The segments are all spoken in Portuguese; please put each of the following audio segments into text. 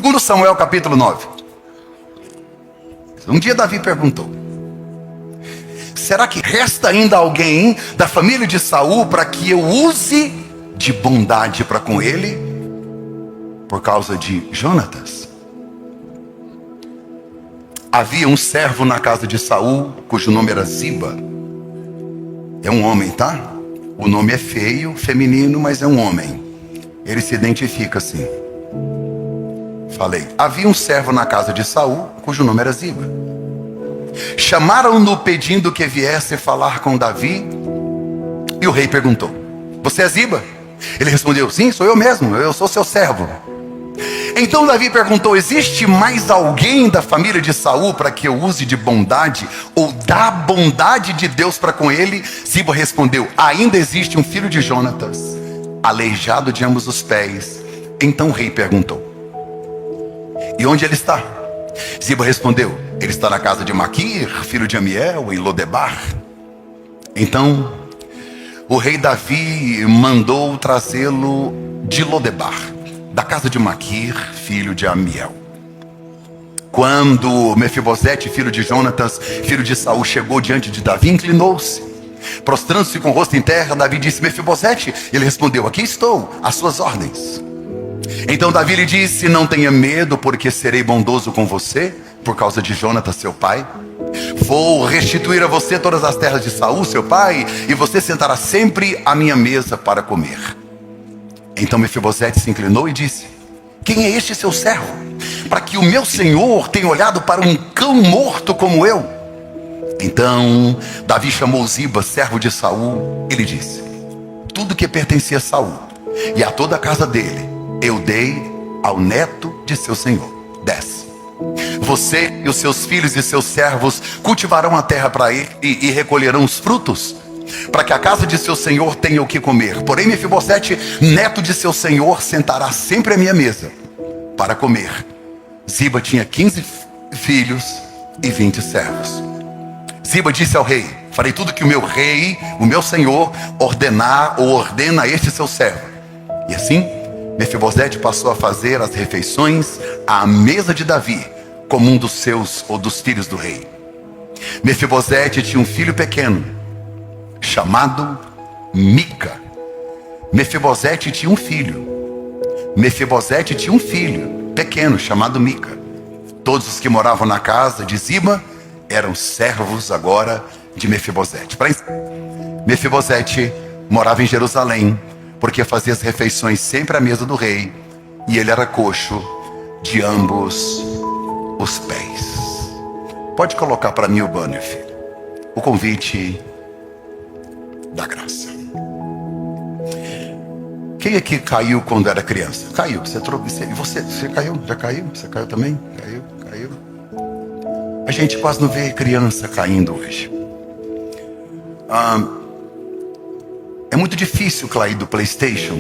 Segundo Samuel capítulo 9. Um dia Davi perguntou: será que resta ainda alguém da família de Saul para que eu use de bondade para com ele por causa de Jonatas? Havia um servo na casa de Saul cujo nome era Ziba. É um homem, tá? O nome é feio, feminino, mas é um homem. Ele se identifica assim. Falei: havia um servo na casa de Saul cujo nome era Ziba. Chamaram-no pedindo que viesse falar com Davi. E o rei perguntou: você é Ziba? Ele respondeu: sim, sou eu mesmo, eu sou seu servo. Então Davi perguntou: existe mais alguém da família de Saul para que eu use de bondade ou da bondade de Deus para com ele? Ziba respondeu: ainda existe um filho de Jonatas, aleijado de ambos os pés. Então o rei perguntou: e onde ele está? Ziba respondeu: ele está na casa de Maquir, filho de Amiel, em Lodebar. Então o rei Davi mandou trazê-lo de Lodebar, da casa de Maquir, filho de Amiel. Quando Mefibosete, filho de Jonatas, filho de Saul, chegou diante de Davi, inclinou-se, prostrando-se com o rosto em terra. Davi disse: Mefibosete. Ele respondeu: aqui estou, às suas ordens. Então Davi lhe disse: não tenha medo, porque serei bondoso com você, por causa de Jonatas, seu pai. Vou restituir a você todas as terras de Saul, seu pai, e você sentará sempre à minha mesa para comer. Então Mefibosete se inclinou e disse: quem é este seu servo, para que o meu senhor tenha olhado para um cão morto como eu? Então Davi chamou Ziba, servo de Saul, e lhe disse: tudo que pertencia a Saul e a toda a casa dele eu dei ao neto de seu senhor. 10. Você e os seus filhos e seus servos cultivarão a terra para ele e recolherão os frutos, para que a casa de seu senhor tenha o que comer. Porém Mefibosete, neto de seu senhor, sentará sempre à minha mesa para comer. Ziba tinha 15 filhos e 20 servos. Ziba disse ao rei: farei tudo que o meu rei, o meu senhor, ordenar ou ordena a este seu servo. E assim Mefibosete passou a fazer as refeições à mesa de Davi, como um dos seus ou dos filhos do rei. Mefibosete tinha um filho pequeno chamado Mica. Mefibosete tinha um filho. Mefibosete tinha um filho pequeno chamado Mica. Todos os que moravam na casa de Ziba eram servos agora de Mefibosete. Mefibosete morava em Jerusalém, porque fazia as refeições sempre à mesa do rei, e ele era coxo de ambos os pés. Pode colocar para mim o banner, filho. O convite da graça. Quem aqui caiu quando era criança? Caiu. Você caiu? Já caiu? Você caiu também? Caiu. A gente quase não vê criança caindo hoje. É muito difícil cair do PlayStation.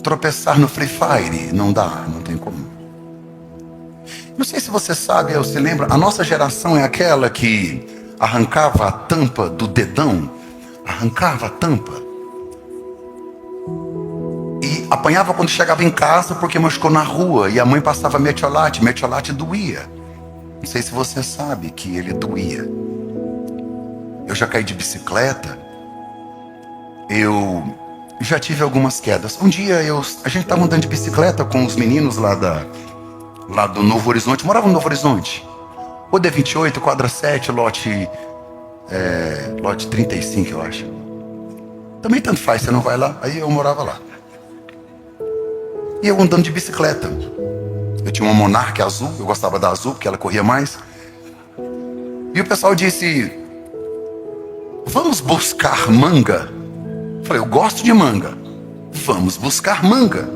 Tropeçar no Free Fire, não dá, não tem como. Não sei se você sabe ou se lembra, a nossa geração é aquela que arrancava a tampa do dedão, arrancava a tampa e apanhava quando chegava em casa porque machucou na rua, e a mãe passava metiolate doía. Não sei se você sabe que ele doía. Eu já caí de bicicleta. Eu já tive algumas quedas. Um dia a gente estava andando de bicicleta com os meninos lá do Novo Horizonte. Morava no Novo Horizonte. O D28, quadra 7, lote 35, eu acho. Também tanto faz, você não vai lá. Aí eu morava lá. E eu andando de bicicleta. Eu tinha uma Monarch azul. Eu gostava da azul porque ela corria mais. E o pessoal disse: vamos buscar manga. Eu falei: eu gosto de manga. Vamos buscar manga.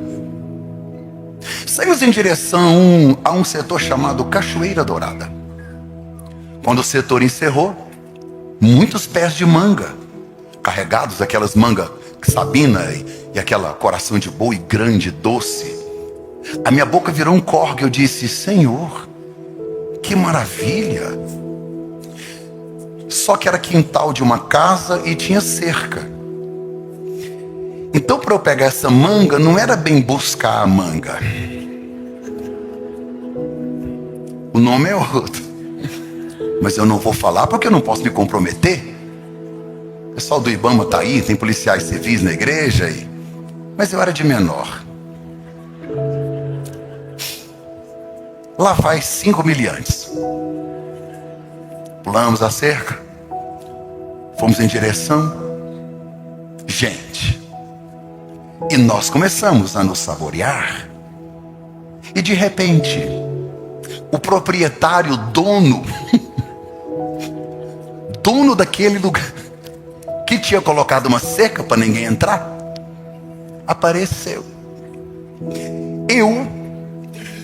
Saímos em direção a um setor chamado Cachoeira Dourada. Quando o setor encerrou, muitos pés de manga, carregados, aquelas mangas sabina e aquela coração de boi grande, doce. A minha boca virou um corgue. Eu disse: Senhor, que maravilha. Só que era quintal de uma casa e tinha cerca. Então, para eu pegar essa manga, não era bem buscar a manga. O nome é outro. Mas eu não vou falar porque eu não posso me comprometer. O pessoal do Ibama está aí, tem policiais civis na igreja. Mas eu era de menor. Lá vai 5 miliantes. Pulamos a cerca. Fomos em direção. Gente. E nós começamos a nos saborear. E de repente, o proprietário, dono daquele lugar, que tinha colocado uma cerca para ninguém entrar, apareceu. Eu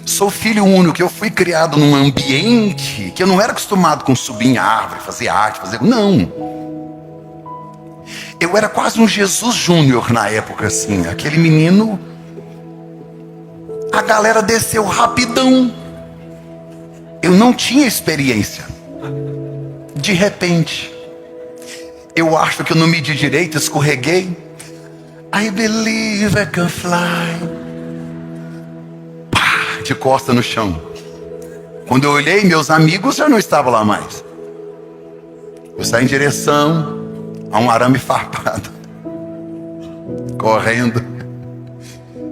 sou filho único, eu fui criado num ambiente que eu não era acostumado com subir em árvore, fazer arte, não. Eu era quase um Jesus Júnior na época, assim, aquele menino. A galera desceu rapidão. Eu não tinha experiência. De repente, eu acho que eu não medi direito, escorreguei. I believe I can fly. Pá, de costa no chão. Quando eu olhei, meus amigos já não estavam lá mais. Eu saí em direção a um arame farpado, correndo,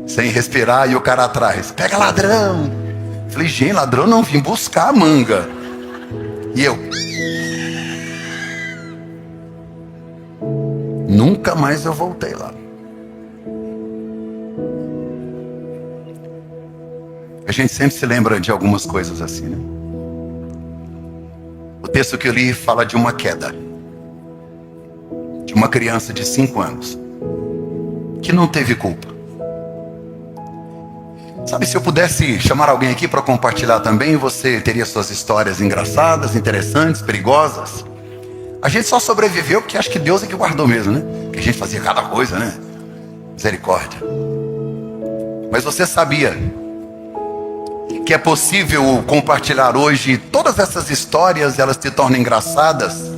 sem respirar, e o cara atrás: pega ladrão. Falei: gente, ladrão não, vim buscar a manga. E eu nunca mais eu voltei lá. A gente sempre se lembra de algumas coisas assim, né? O texto que eu li fala de uma queda de uma criança de 5 anos que não teve culpa. Sabe, se eu pudesse chamar alguém aqui para compartilhar também, você teria suas histórias engraçadas, interessantes, perigosas. A gente só sobreviveu porque acho que Deus é que guardou mesmo, né? Que a gente fazia cada coisa, né? Misericórdia. Mas você sabia que é possível compartilhar hoje todas essas histórias? Elas se tornam engraçadas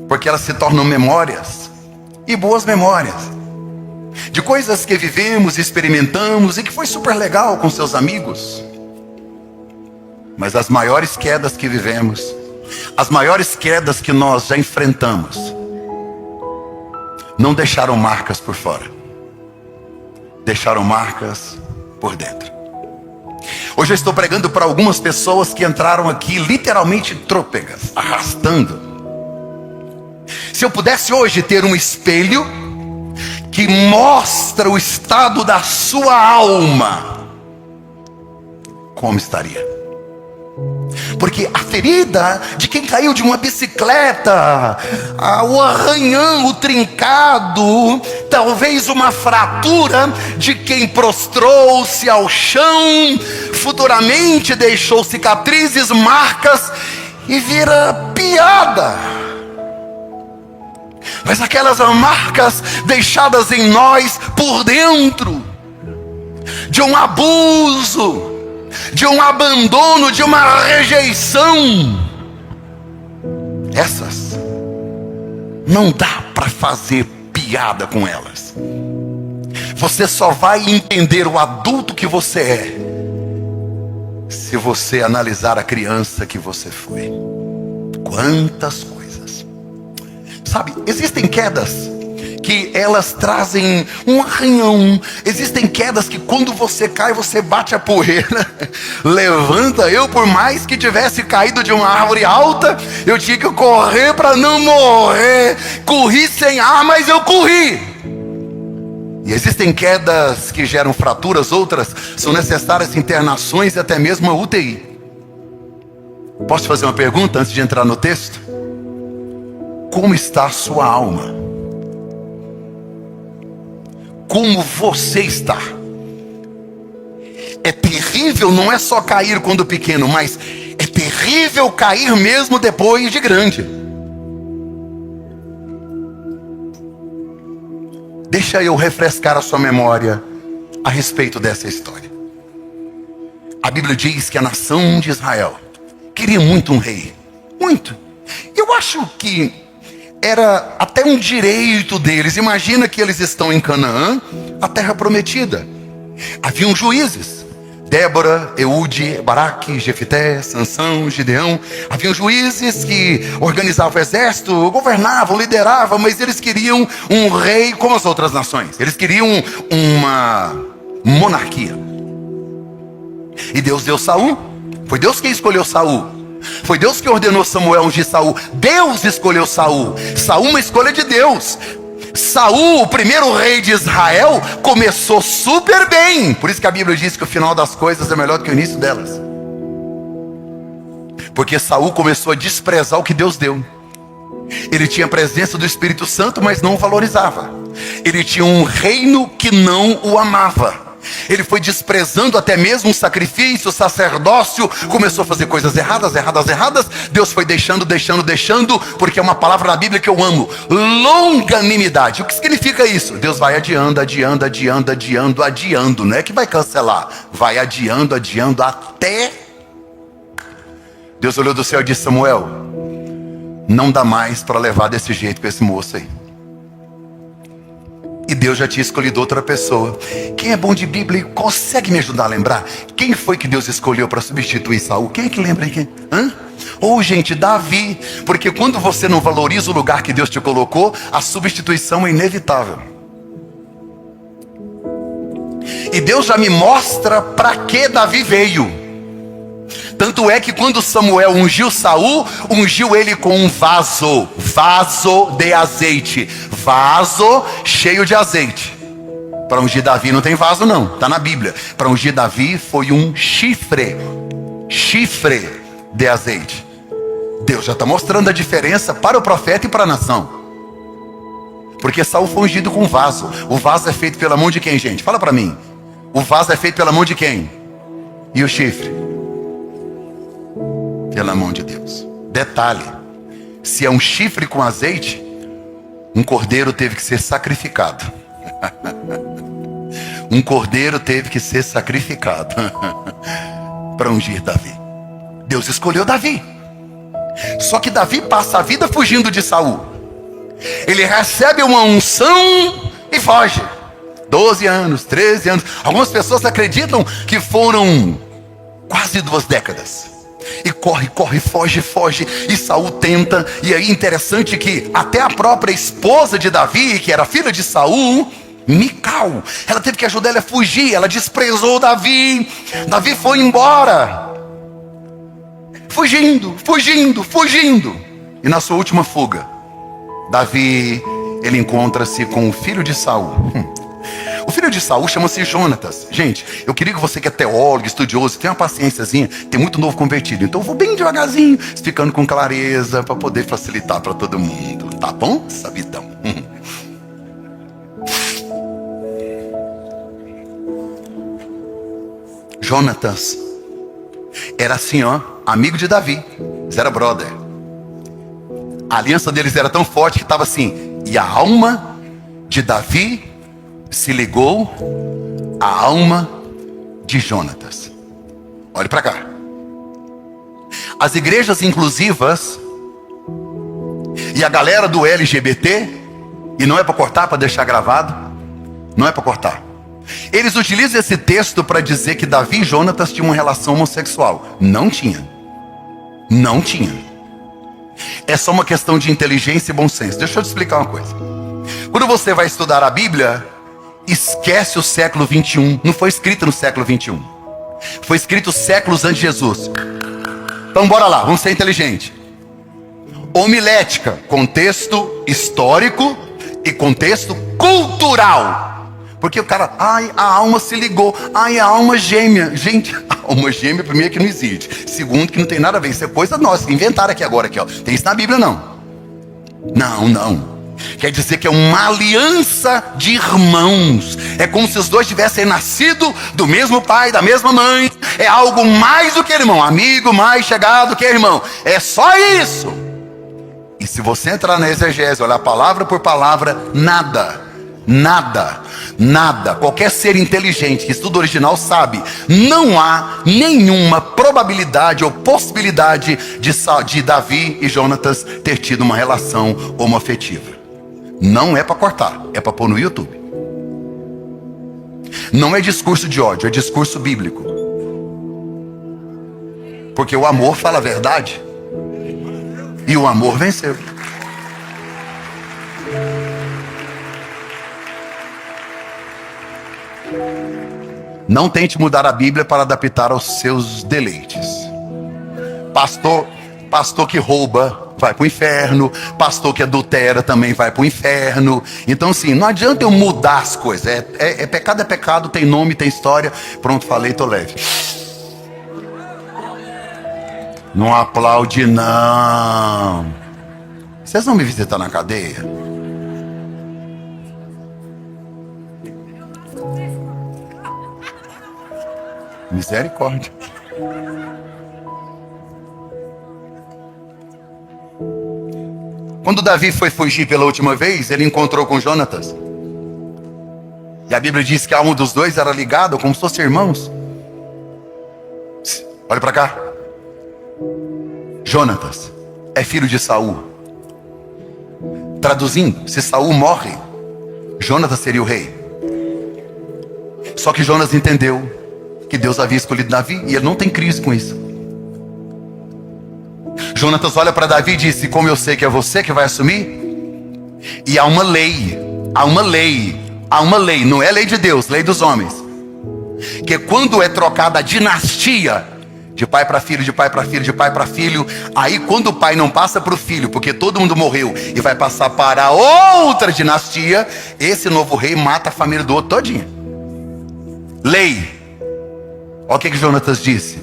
porque elas se tornam memórias, e boas memórias, de coisas que vivemos, experimentamos e que foi super legal com seus amigos. Mas as maiores quedas que vivemos, as maiores quedas que nós já enfrentamos, não deixaram marcas por fora, deixaram marcas por dentro. Hoje eu estou pregando para algumas pessoas que entraram aqui literalmente trôpegas, arrastando. Se eu pudesse hoje ter um espelho que mostra o estado da sua alma, como estaria? Porque a ferida de quem caiu de uma bicicleta, o arranhão, o trincado, talvez uma fratura de quem prostrou-se ao chão, futuramente deixou cicatrizes, marcas e vira piada. Mas aquelas marcas deixadas em nós por dentro, de um abuso, de um abandono, de uma rejeição, essas não dá para fazer piada com elas. Você só vai entender o adulto que você é se você analisar a criança que você foi. Quantas coisas. Sabe, existem quedas que elas trazem um arranhão. Existem quedas que quando você cai, você bate a poeira, levanta. Eu, por mais que tivesse caído de uma árvore alta, eu tinha que correr para não morrer. Corri sem ar, mas eu corri. E existem quedas que geram fraturas, outras são necessárias internações e até mesmo a UTI. Posso te fazer uma pergunta antes de entrar no texto? Como está a sua alma? Como você está? É terrível, não é só cair quando pequeno, mas é terrível cair mesmo depois de grande. Deixa eu refrescar a sua memória a respeito dessa história. A Bíblia diz que a nação de Israel queria muito um rei. Muito. Eu acho que era até um direito deles. Imagina que eles estão em Canaã, a terra prometida. Haviam juízes: Débora, Eude, Baraque, Jefité, Sansão, Gideão. Haviam juízes que organizavam o exército, governavam, lideravam, mas eles queriam um rei como as outras nações. Eles queriam uma monarquia. E Deus deu Saul. Foi Deus quem escolheu Saul. Foi Deus que ordenou Samuel ungir Saul. Deus escolheu Saul. Saul, uma escolha de Deus. Saul, o primeiro rei de Israel, começou super bem. Por isso que a Bíblia diz que o final das coisas é melhor do que o início delas. Porque Saul começou a desprezar o que Deus deu. Ele tinha a presença do Espírito Santo, mas não o valorizava. Ele tinha um reino que não o amava. Ele foi desprezando até mesmo o sacrifício, o sacerdócio, começou a fazer coisas erradas. Deus foi deixando, porque é uma palavra na Bíblia que eu amo: longanimidade. O que significa isso? Deus vai adiando. Não é que vai cancelar, vai adiando até... Deus olhou do céu e disse: Samuel, não dá mais para levar desse jeito com esse moço aí. E Deus já tinha escolhido outra pessoa. Quem é bom de Bíblia consegue me ajudar a lembrar? Quem foi que Deus escolheu para substituir Saul? Quem é que lembra aí? Gente, Davi. Porque quando você não valoriza o lugar que Deus te colocou, a substituição é inevitável. E Deus já me mostra para que Davi veio. Tanto é que quando Samuel ungiu Saul, ungiu ele com um vaso de azeite, vaso cheio de azeite. Para ungir Davi não tem vaso não, está na Bíblia. Para ungir Davi foi um chifre de azeite. Deus já está mostrando a diferença para o profeta e para a nação. Porque Saul foi ungido com vaso. O vaso é feito pela mão de quem, gente? Fala para mim. O vaso é feito pela mão de quem? E o chifre? Pela mão de Deus. Detalhe: se é um chifre com azeite, um cordeiro teve que ser sacrificado. Um cordeiro teve que ser sacrificado para ungir Davi. Deus escolheu Davi. Só que Davi passa a vida fugindo de Saul. Ele recebe uma unção e foge. 12 anos, 13 anos. Algumas pessoas acreditam que foram quase 2 décadas. E corre, foge. E Saul tenta. E aí interessante que até a própria esposa de Davi, que era filha de Saul, Mical, ela teve que ajudar ele a fugir. Ela desprezou Davi. Davi foi embora, fugindo. E na sua última fuga, Davi, ele encontra-se com o filho de Saul. O filho de Saul chama-se Jonatas. Gente, eu queria que você que é teólogo, estudioso, tenha uma paciênciazinha, tem muito novo convertido. Então eu vou bem devagarzinho, explicando com clareza, para poder facilitar para todo mundo. Tá bom? Sabidão. Jonatas era assim, amigo de Davi. Eles eram brother. A aliança deles era tão forte que estava assim. E a alma de Davi se ligou à alma de Jonatas. Olhe para cá. As igrejas inclusivas e a galera do LGBT, e não é para cortar, para deixar gravado, não é para cortar. Eles utilizam esse texto para dizer que Davi e Jonatas tinham uma relação homossexual. Não tinha. É só uma questão de inteligência e bom senso. Deixa eu te explicar uma coisa. Quando você vai estudar a Bíblia, esquece o século 21. Não foi escrito no século 21. Foi escrito séculos antes de Jesus. Então bora lá, vamos ser inteligentes. Homilética, contexto histórico e contexto cultural. Porque o cara, a alma se ligou, a alma gêmea. Gente, a alma gêmea primeiro que não existe. Segundo que não tem nada a ver, isso é coisa nossa, inventaram aqui agora, ó. Tem isso na Bíblia não. Não. Quer dizer que é uma aliança de irmãos. É como se os dois tivessem nascido do mesmo pai, da mesma mãe. É algo mais do que irmão, amigo mais chegado que irmão. É só isso. E se você entrar na exegese, olhar palavra por palavra, nada. Nada, qualquer ser inteligente que estuda o original sabe, não há nenhuma probabilidade ou possibilidade de Davi e Jonatas ter tido uma relação homoafetiva. Não é para cortar, é para pôr no YouTube. Não é discurso de ódio, é discurso bíblico. Porque o amor fala a verdade. E o amor venceu. Não tente mudar a Bíblia para adaptar aos seus deleites. Pastor que rouba vai para o inferno. Pastor que adultera também vai para o inferno. Então assim, não adianta eu mudar as coisas. É pecado, tem nome, tem história. Pronto, falei, tô leve. Não aplaude não. Vocês vão me visitar na cadeia? Misericórdia. Quando Davi foi fugir pela última vez, ele encontrou com Jonatas. E a Bíblia diz que a alma dos dois era ligada como se fossem irmãos. Olha para cá. Jonatas é filho de Saul. Traduzindo, se Saul morre, Jonatas seria o rei. Só que Jonas entendeu que Deus havia escolhido Davi e ele não tem crise com isso. Jonatas olha para Davi e disse: como eu sei que é você que vai assumir? E há uma lei, não é lei de Deus, lei dos homens, que quando é trocada a dinastia de pai para filho, de pai para filho, de pai para filho, aí quando o pai não passa para o filho, porque todo mundo morreu e vai passar para outra dinastia, esse novo rei mata a família do outro todinha. Lei. Olha o que Jonatas disse: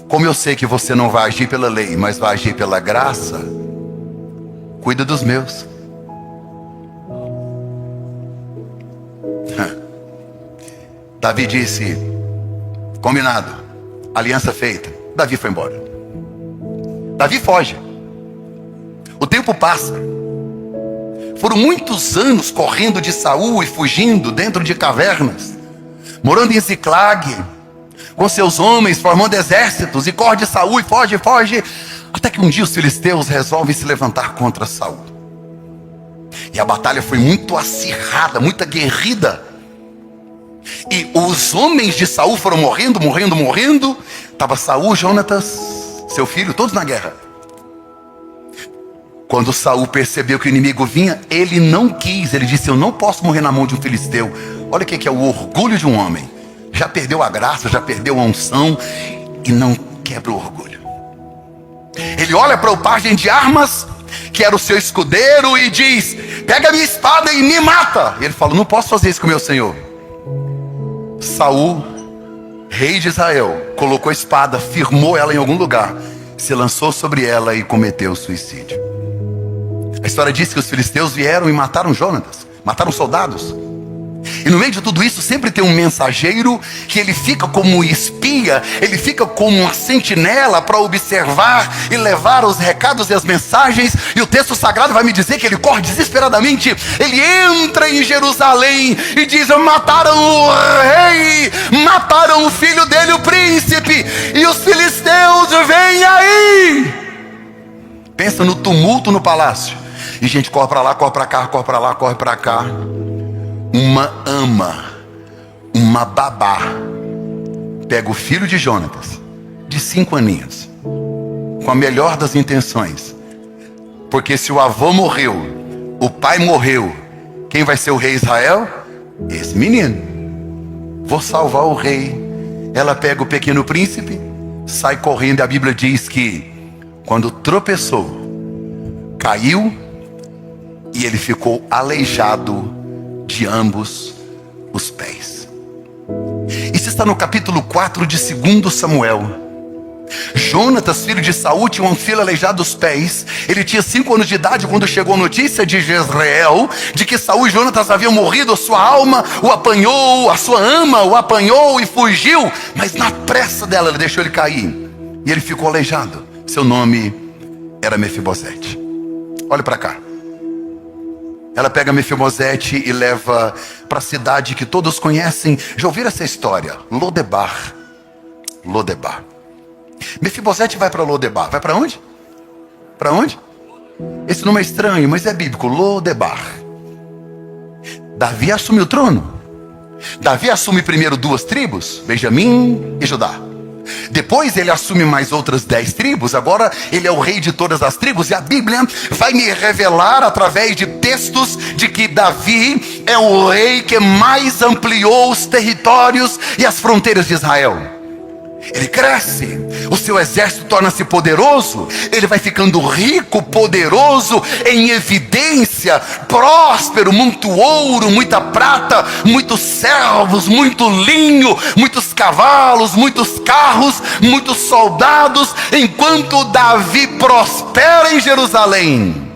como eu sei que você não vai agir pela lei, mas vai agir pela graça, cuida dos meus. Davi disse: combinado, aliança feita. Davi foi embora. Davi foge. O tempo passa. Foram muitos anos correndo de Saul e fugindo dentro de cavernas, morando em Ziclag, com seus homens, formando exércitos, e corre de Saul e foge, até que um dia os filisteus resolvem se levantar contra Saul. E a batalha foi muito acirrada, muito aguerrida. E os homens de Saul foram morrendo. Estava Saul, Jonatas, seu filho, todos na guerra. Quando Saul percebeu que o inimigo vinha, ele não quis. Ele disse: eu não posso morrer na mão de um filisteu. Olha o que é o orgulho de um homem. Já perdeu a graça, já perdeu a unção e não quebra o orgulho. Ele olha para o pajem de armas, que era o seu escudeiro, e diz: pega a minha espada e me mata. Ele fala: não posso fazer isso com meu senhor. Saul, rei de Israel, colocou a espada, firmou ela em algum lugar, se lançou sobre ela e cometeu suicídio. A história diz que os filisteus vieram e mataram Jonatas, mataram soldados. E no meio de tudo isso sempre tem um mensageiro que ele fica como espia, ele fica como uma sentinela para observar e levar os recados e as mensagens. E o texto sagrado vai me dizer que ele corre desesperadamente. Ele entra em Jerusalém e diz: mataram o rei, mataram o filho dele, o príncipe, e os filisteus vêm aí. Pensa no tumulto no palácio. E gente corre para lá, corre para cá, corre para lá, corre para cá. Uma babá pega o filho de Jonatas, de 5 aninhos, com a melhor das intenções, porque se o avô morreu, o pai morreu, quem vai ser o rei Israel? Esse menino. Vou salvar o rei. Ela pega o pequeno príncipe, sai correndo, e a Bíblia diz que quando tropeçou, caiu, e ele ficou aleijado de ambos os pés. Isso está no capítulo 4 de 2 Samuel. Jonatas, filho de Saul, tinha um filho aleijado dos pés. Ele tinha 5 anos de idade quando chegou a notícia de Jezreel de que Saul e Jonatas haviam morrido. A sua alma o apanhou, a sua ama o apanhou e fugiu, mas na pressa dela ela deixou ele cair e ele ficou aleijado. Seu nome era Mefibosete. Olha para cá. Ela pega Mefibosete e leva para a cidade que todos conhecem. Já ouviram essa história? Lodebar. Lodebar. Mefibosete vai para Lodebar. Vai para onde? Para onde? Esse nome é estranho, mas é bíblico. Lodebar. Davi assume o trono. Davi assume primeiro 2 tribos, Benjamim e Judá. Depois ele assume mais outras 10 tribos. Agora ele é o rei de todas as tribos. E a Bíblia vai me revelar através de textos de que Davi é o rei que mais ampliou os territórios e as fronteiras de Israel. Ele cresce, o seu exército torna-se poderoso, ele vai ficando rico, poderoso, em evidência, próspero, muito ouro, muita prata, muitos servos, muito linho, muitos cavalos, muitos carros, muitos soldados. Enquanto Davi prospera em Jerusalém,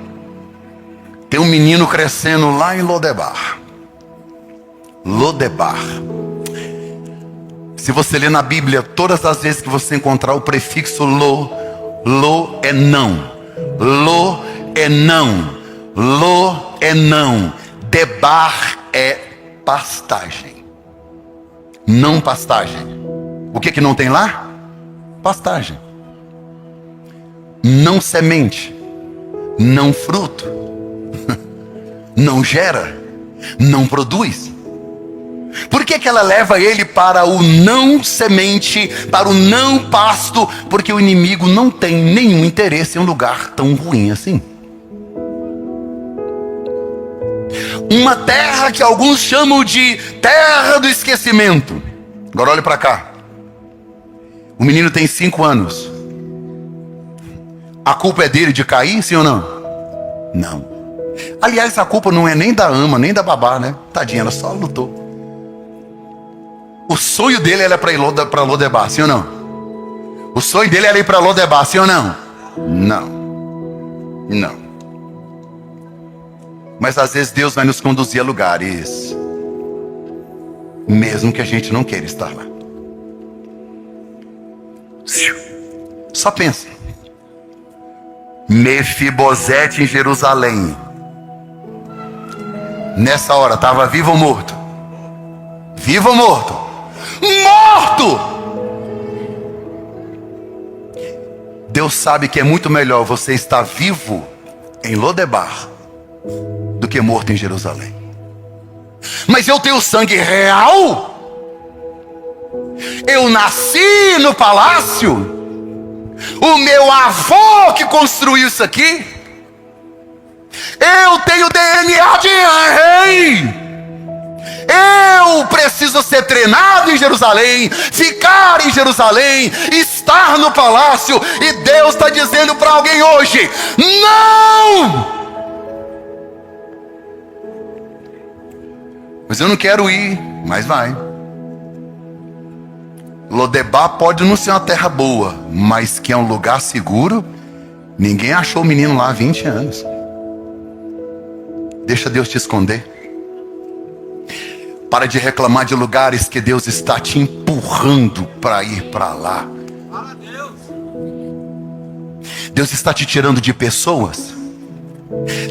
tem um menino crescendo lá em Lodebar. Lodebar. Se você ler na Bíblia, todas as vezes que você encontrar o prefixo lo é não. Lo é não. Lo é não. Debar é pastagem. Não pastagem. O que não tem lá? Pastagem. Não semente. Não fruto. Não gera. Não produz. Por que ela leva ele para o não semente, para o não pasto? Porque o inimigo não tem nenhum interesse em um lugar tão ruim assim. Uma terra que alguns chamam de terra do esquecimento. Agora olhe para cá. O menino tem 5 anos. A culpa é dele de cair, sim ou não? Não. Aliás, a culpa não é nem da ama, nem da babá, né? Tadinha, ela só lutou. O sonho dele era para ir para Lodebar, sim ou não? O sonho dele era ir para Lodebar, sim ou não? Não. Não. Mas às vezes Deus vai nos conduzir a lugares, mesmo que a gente não queira estar lá. Só pensa. Mefibosete em Jerusalém. Nessa hora, estava vivo ou morto? Vivo ou morto? Morto! Deus sabe que é muito melhor você estar vivo em Lodebar do que morto em Jerusalém. Mas eu tenho sangue real? Eu nasci no palácio? O meu avô que construiu isso aqui? Eu tenho DNA de rei. Eu preciso ser treinado em Jerusalém, ficar em Jerusalém, estar no palácio. E Deus está dizendo para alguém hoje: não! Mas eu não quero ir, mas vai. Lodebar pode não ser uma terra boa, mas que é um lugar seguro. Ninguém achou o menino lá há 20 anos. Deixa Deus te esconder. Para de reclamar de lugares que Deus está te empurrando para ir para lá. Deus está te tirando de pessoas.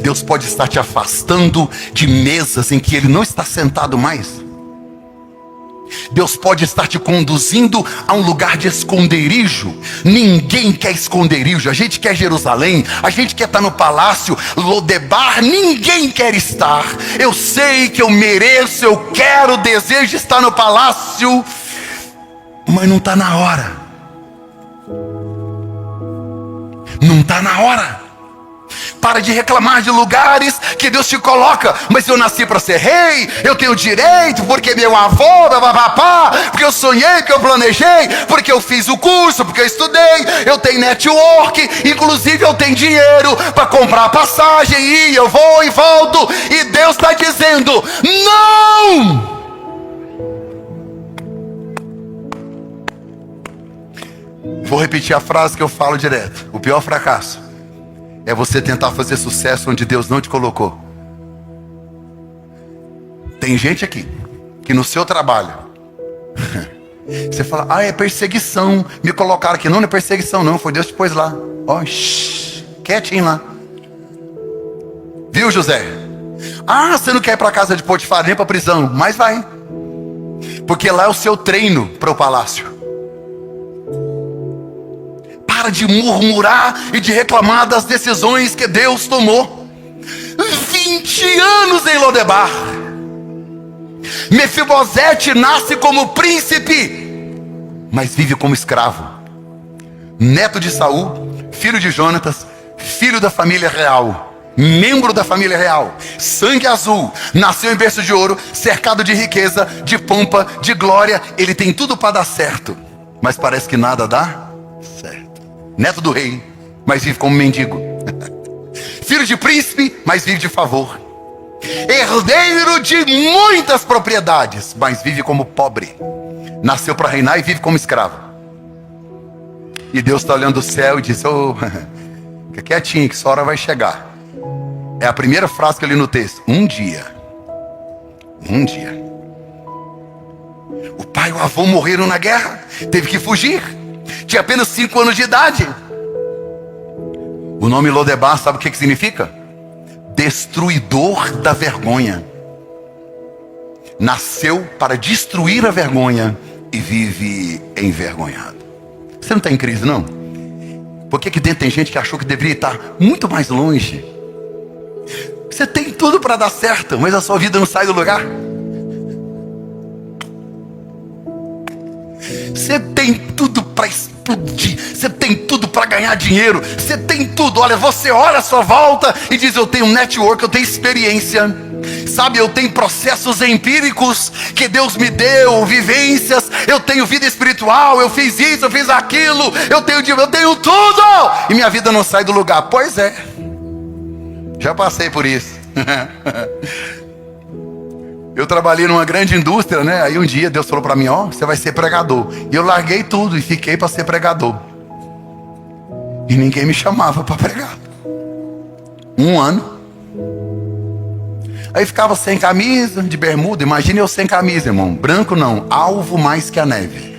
Deus pode estar te afastando de mesas em que Ele não está sentado mais. Deus pode estar te conduzindo a um lugar de esconderijo. Ninguém quer esconderijo. A gente quer Jerusalém, a gente quer estar no palácio. Lodebar, ninguém quer estar. Eu sei que eu mereço, eu quero, desejo estar no palácio, mas não está na hora. Não está na hora. Para de reclamar de lugares que Deus te coloca. Mas eu nasci para ser rei, eu tenho direito, porque meu avô, babapá, porque eu sonhei, porque eu planejei, porque eu fiz o curso, porque eu estudei, eu tenho network, inclusive eu tenho dinheiro para comprar passagem, e eu vou e volto. E Deus está dizendo: não! Vou repetir a frase que eu falo direto: o pior fracasso é você tentar fazer sucesso onde Deus não te colocou. Tem gente aqui que no seu trabalho você fala: é perseguição, me colocaram aqui. Não é perseguição não, foi Deus que pôs lá. Ó, quietinho lá. Viu, José? Ah, você não quer ir para a casa de Potifar, nem para a prisão, mas vai. Porque lá é o seu treino para o palácio. Para de murmurar e de reclamar das decisões que Deus tomou. 20 anos em Lodebar. Mefibosete nasce como príncipe, mas vive como escravo. Neto de Saul, filho de Jonatas, filho da família real, membro da família real, sangue azul, nasceu em berço de ouro, cercado de riqueza, de pompa, de glória. Ele tem tudo para dar certo, mas parece que nada dá certo. Neto do rei, mas vive como mendigo. Filho de príncipe, mas vive de favor. Herdeiro de muitas propriedades, mas vive como pobre. Nasceu para reinar e vive como escravo. E Deus está olhando o céu e diz: oh, fica quietinho que sua hora vai chegar. É a primeira frase que eu li no texto. Um dia. O pai e o avô morreram na guerra. Teve que fugir. Tinha apenas 5 anos de idade. O nome Lodebar, sabe o que significa? Destruidor da vergonha. Nasceu para destruir a vergonha e vive envergonhado. Você não está em crise, não? Por que dentro tem gente que achou que deveria estar muito mais longe? Você tem tudo para dar certo, mas a sua vida não sai do lugar. Você tem tudo para explodir. Você tem tudo para ganhar dinheiro. Você tem tudo. Olha, você olha a sua volta e diz: eu tenho network, eu tenho experiência. Sabe, eu tenho processos empíricos que Deus me deu, vivências. Eu tenho vida espiritual, eu fiz isso, eu fiz aquilo. Eu tenho tudo. E minha vida não sai do lugar. Pois é. Já passei por isso. Eu trabalhei numa grande indústria, né? Aí um dia Deus falou para mim: ó, você vai ser pregador. E eu larguei tudo e fiquei para ser pregador. E ninguém me chamava para pregar. 1 ano. Aí ficava sem camisa, de bermuda. Imagine eu sem camisa, irmão. Branco não, alvo mais que a neve.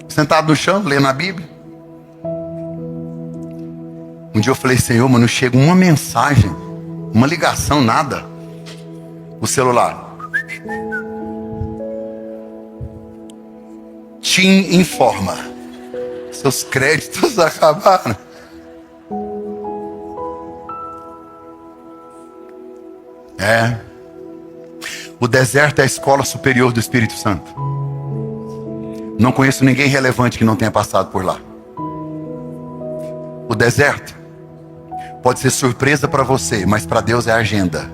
Sentado no chão, lendo a Bíblia. Um dia eu falei: Senhor, mas não chega uma mensagem, uma ligação, nada. O celular. TIM informa: seus créditos acabaram. O deserto é a escola superior do Espírito Santo. Não conheço ninguém relevante que não tenha passado por lá. O deserto pode ser surpresa para você, mas para Deus é agenda.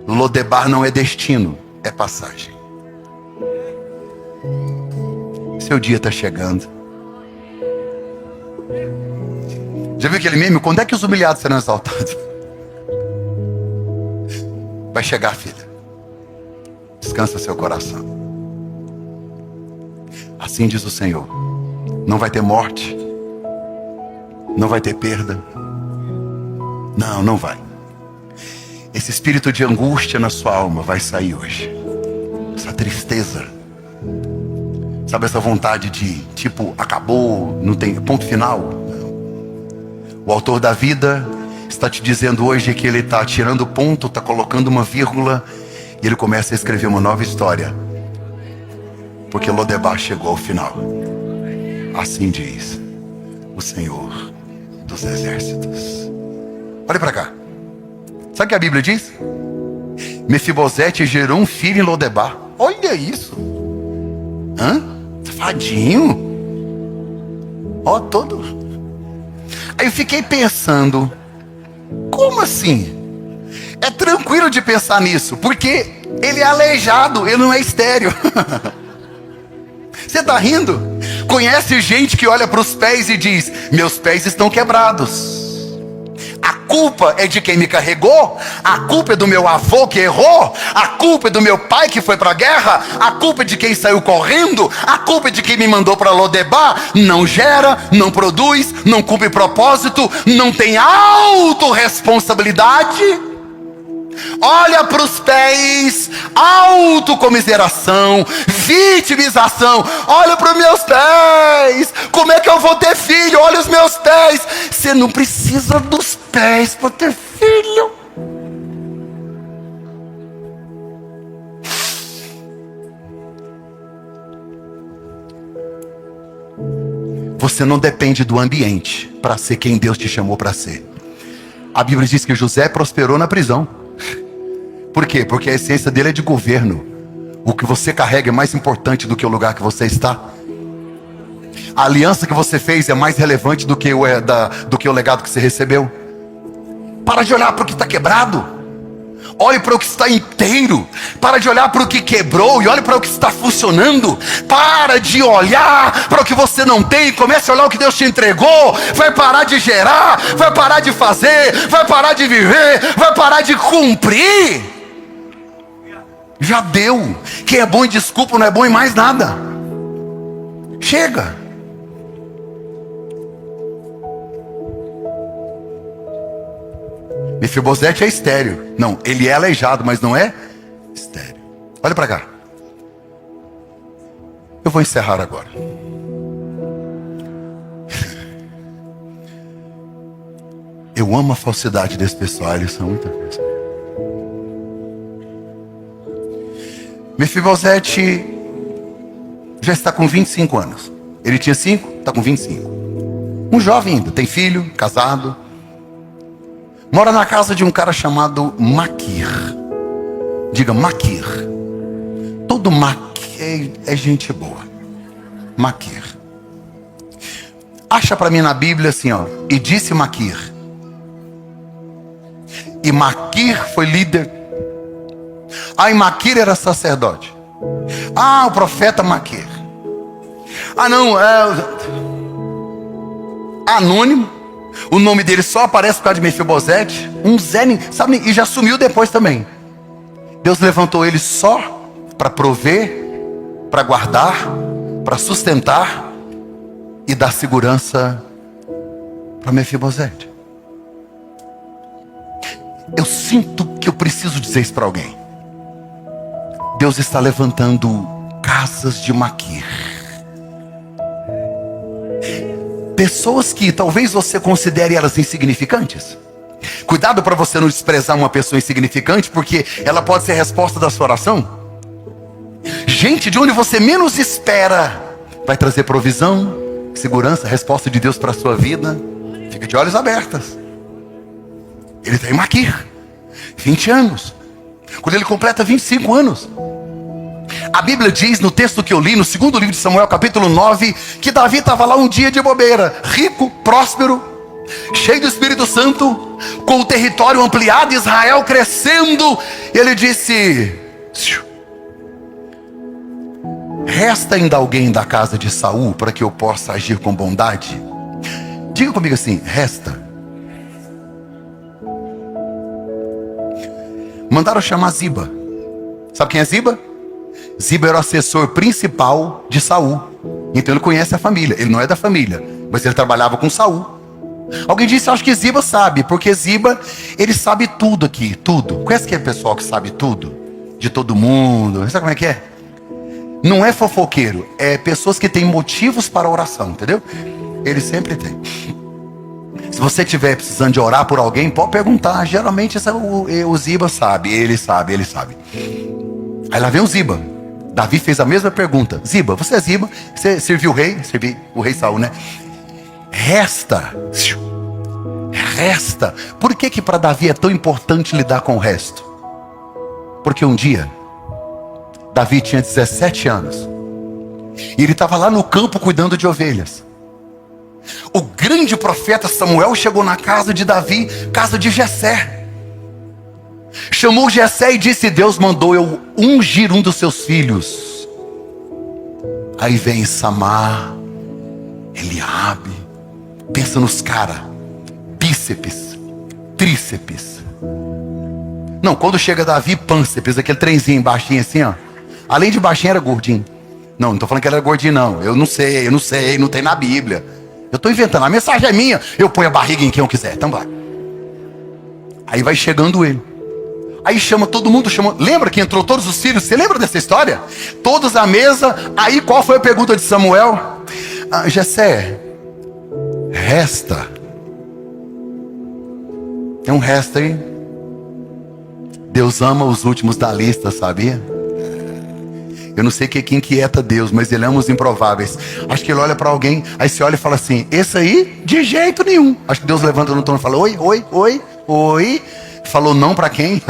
Lodebar não é destino, é passagem. Seu dia está chegando. Já viu aquele meme? Quando é que os humilhados serão exaltados? Vai chegar, filha. Descansa seu coração. Assim diz o Senhor: não vai ter morte, não vai ter perda. Não vai. Esse espírito de angústia na sua alma vai sair hoje. Essa tristeza. Sabe, essa vontade de, tipo, acabou, não tem ponto final. Não. O autor da vida está te dizendo hoje que ele está tirando ponto, está colocando uma vírgula, e ele começa a escrever uma nova história. Porque Lodebar chegou ao final. Assim diz o Senhor dos Exércitos. Olha para cá. Sabe o que a Bíblia diz? Mefibosete gerou um filho em Lodebar. Olha isso. Safadinho. Ó, todo. Aí eu fiquei pensando: como assim? É tranquilo de pensar nisso, porque ele é aleijado, ele não é estéril. Você está rindo? Conhece gente que olha para os pés e diz: meus pés estão quebrados. A culpa é de quem me carregou? A culpa é do meu avô que errou? A culpa é do meu pai que foi para a guerra? A culpa é de quem saiu correndo? A culpa é de quem me mandou para Lodebar? Não gera, não produz, não cumpre propósito, não tem autorresponsabilidade? Olha para os pés, autocomiseração, vitimização. Olha para os meus pés, como é que eu vou ter filho? Olha os meus pés. Você não precisa dos pés para ter filho. Você não depende do ambiente para ser quem Deus te chamou para ser. A Bíblia diz que José prosperou na prisão. Por quê? Porque a essência dele é de governo. O que você carrega é mais importante do que o lugar que você está. A aliança que você fez é mais relevante do que o legado que você recebeu. Para de olhar para o que está quebrado. Olhe para o que está inteiro. Para de olhar para o que quebrou e olhe para o que está funcionando. Para de olhar para o que você não tem. Comece a olhar o que Deus te entregou. Vai parar de gerar, vai parar de fazer, vai parar de viver, vai parar de cumprir. Já deu. Quem é bom em desculpa não é bom em mais nada. Chega. Mefibosete é estéril. Não, ele é aleijado, mas não é estéril. Olha para cá. Eu vou encerrar agora. Eu amo a falsidade desse pessoal. Eles são muita coisa. Mefibosete já está com 25 anos. Ele tinha 5, está com 25. Um jovem ainda, tem filho, casado. Mora na casa de um cara chamado Maquir. Diga Maquir. Todo Maquir é gente boa. Maquir. Acha para mim na Bíblia assim, ó. E disse Maquir. E Maquir foi líder. Ah, e Maquir era sacerdote. Ah, o profeta Maquir. Ah, não, anônimo. O nome dele só aparece por causa de Mefibosete. Um Zé, sabe, e já sumiu depois também. Deus levantou ele só para prover, para guardar, para sustentar e dar segurança para Mefibosete. Eu sinto que eu preciso dizer isso para alguém. Deus está levantando casas de Maquir. Pessoas que talvez você considere elas insignificantes. Cuidado para você não desprezar uma pessoa insignificante, porque ela pode ser a resposta da sua oração. Gente de onde você menos espera vai trazer provisão, segurança, resposta de Deus para a sua vida. Fica de olhos abertos. Ele tem Maquir, 20 anos. Quando ele completa 25 anos, a Bíblia diz no texto que eu li, no segundo livro de Samuel, capítulo 9, que Davi estava lá um dia de bobeira, rico, próspero, cheio do Espírito Santo, com o território ampliado, Israel crescendo. E ele disse: resta ainda alguém da casa de Saul para que eu possa agir com bondade? Diga comigo assim: resta. Mandaram chamar Ziba. Sabe quem é Ziba? Ziba era o assessor principal de Saul. Então ele conhece a família. Ele não é da família, mas ele trabalhava com Saul. Alguém disse: acho que Ziba sabe, porque Ziba, ele sabe tudo aqui, tudo. Conhece aquele pessoal que sabe tudo? De todo mundo. Sabe como é que é? Não é fofoqueiro, é pessoas que têm motivos para oração, entendeu? Ele sempre tem. Se você estiver precisando de orar por alguém, pode perguntar. Geralmente o Ziba sabe, ele sabe, ele sabe. Aí lá vem o Ziba. Davi fez a mesma pergunta. Ziba, você é Ziba? Você serviu o rei? Servi o rei Saul, né? Resta. Por que para Davi é tão importante lidar com o resto? Porque um dia Davi tinha 17 anos. E ele estava lá no campo cuidando de ovelhas. O grande profeta Samuel chegou na casa de Davi, casa de Jessé. Chamou Jessé e disse: Deus mandou eu ungir um dos seus filhos. Aí vem Samar, Eliabe. Pensa nos caras, bíceps, tríceps. Não, quando chega Davi, pânceps, aquele trenzinho baixinho assim, ó. Além de baixinho era gordinho. Não estou falando que ele era gordinho não. Eu não sei, não tem na Bíblia. Eu estou inventando, a mensagem é minha. Eu ponho a barriga em quem eu quiser, então vai. Aí vai chegando ele. Aí chama todo mundo, lembra que entrou todos os filhos? Você lembra dessa história? Todos à mesa. Aí qual foi a pergunta de Samuel? Jessé, resta. Tem um resto aí. Deus ama os últimos da lista, sabia? Eu não sei o que inquieta Deus, mas Ele ama os improváveis. Acho que Ele olha para alguém, aí você olha e fala assim: esse aí, de jeito nenhum. Acho que Deus levanta no trono e fala: oi, oi, oi, oi. Falou não para quem?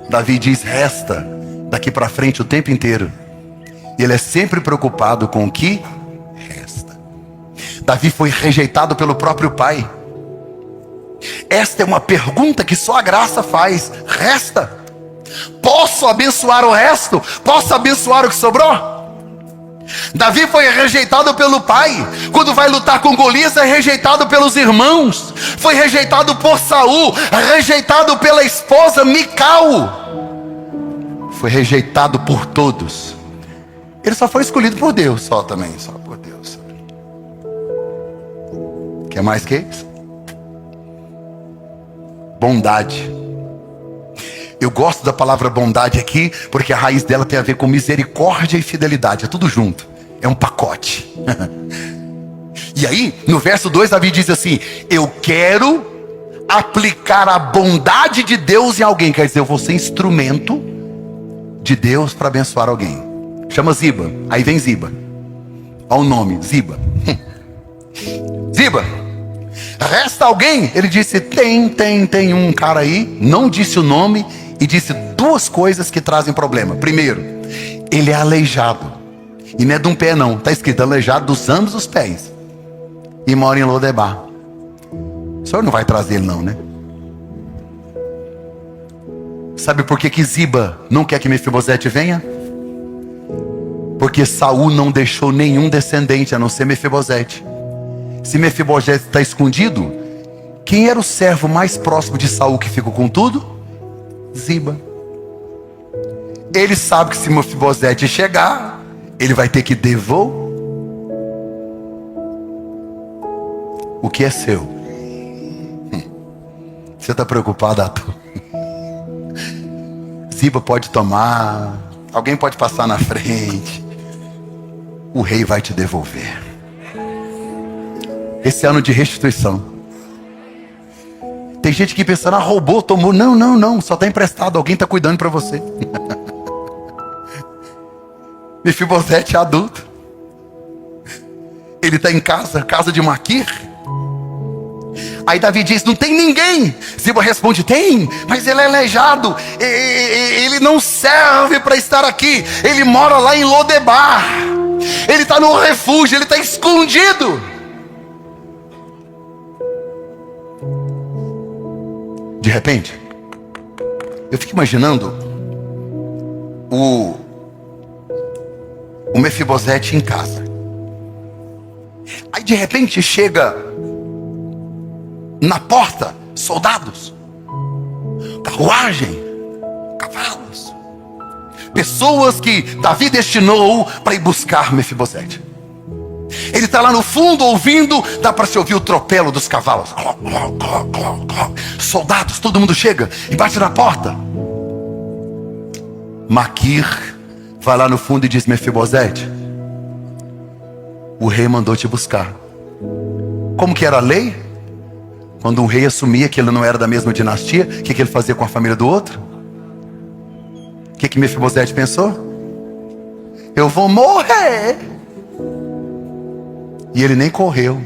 Davi diz: resta daqui para frente o tempo inteiro. E ele é sempre preocupado com o que resta. Davi foi rejeitado pelo próprio pai. Esta é uma pergunta que só a graça faz. Resta. Posso abençoar o resto? Posso abençoar o que sobrou? Davi foi rejeitado pelo pai. Quando vai lutar com Golias, é rejeitado pelos irmãos. Foi rejeitado por Saul, rejeitado pela esposa Mical. Foi rejeitado por todos. Ele só foi escolhido por Deus, só por Deus. Quer mais que isso? Bondade. Eu gosto da palavra bondade aqui, porque a raiz dela tem a ver com misericórdia e fidelidade. É tudo junto. É um pacote. E aí, no verso 2, Davi diz assim: eu quero aplicar a bondade de Deus em alguém. Quer dizer, eu vou ser instrumento de Deus para abençoar alguém. Chama Ziba. Aí vem Ziba. Olha o nome, Ziba. Ziba, resta alguém? Ele disse: tem um cara aí. Não disse o nome. E disse duas coisas que trazem problema. Primeiro, ele é aleijado. E não é de um pé não. Está escrito aleijado dos ambos os pés. E mora em Lodebar. O senhor não vai trazer ele não, né? Sabe por que Ziba não quer que Mefibosete venha? Porque Saul não deixou nenhum descendente a não ser Mefibosete. Se Mefibosete está escondido, quem era o servo mais próximo de Saul que ficou com tudo? Ziba. Ele sabe que se Mefibosete chegar, ele vai ter que devolver o que é seu. Você está preocupado, Arthur? Ziba pode tomar, alguém pode passar na frente, o rei vai te devolver. Esse ano de restituição. Tem gente que pensando: roubou, tomou. Não, só está emprestado, alguém está cuidando para você. Mefibosete é adulto. Ele está em casa de Maquir. Aí Davi diz: não tem ninguém. Ziba responde: tem, mas ele é aleijado. Ele não serve para estar aqui. Ele mora lá em Lodebar. Ele está no refúgio, ele está escondido. De repente, eu fico imaginando o Mefibosete em casa. Aí de repente chega na porta soldados, carruagem, cavalos, pessoas que Davi destinou para ir buscar Mefibosete. Ele está lá no fundo ouvindo, dá para se ouvir o tropelo dos cavalos. Soldados, todo mundo chega e bate na porta. Maquir vai lá no fundo e diz: Mefibosete, o rei mandou te buscar. Como que era a lei? Quando um rei assumia que ele não era da mesma dinastia, o que ele fazia com a família do outro? O que Mefibosete pensou? Eu vou morrer. E ele nem correu.